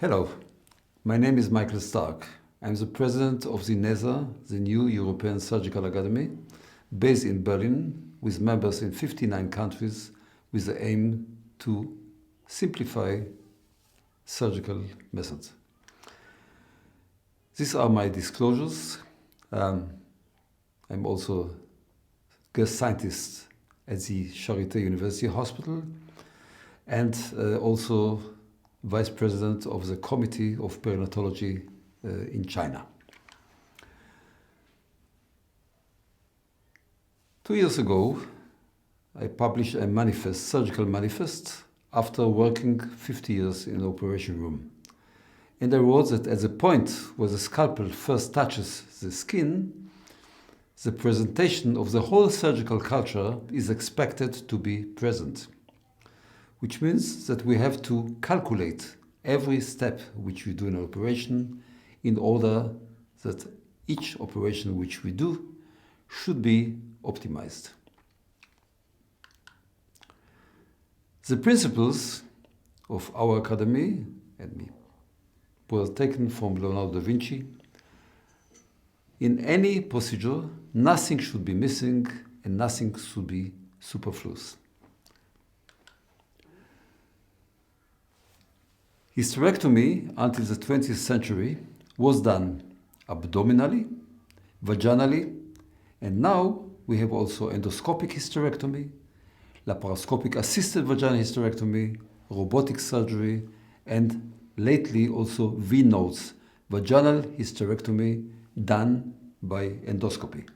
Hello, my name is Michael Stark. I'm the president of the NESA, the new European Surgical Academy, based in Berlin, with members in 59 countries, with the aim to simplify surgical methods. These are my disclosures. I'm also guest scientist at the Charité University Hospital and also Vice President of the Committee of Perinatology in China. 2 years ago, I published a manifest, surgical manifest, after working 50 years in an operation room. And I wrote that at the point where the scalpel first touches the skin, the presentation of the whole surgical culture is expected to be present, which means that we have to calculate every step which we do in an operation in order that each operation which we do should be optimized. The principles of our academy and me were taken from Leonardo da Vinci. In any procedure, nothing should be missing and nothing should be superfluous. Hysterectomy until the 20th century was done abdominally, vaginally, and now we have also endoscopic hysterectomy, laparoscopic assisted vaginal hysterectomy, robotic surgery, and lately also V-nodes, vaginal hysterectomy done by endoscopy.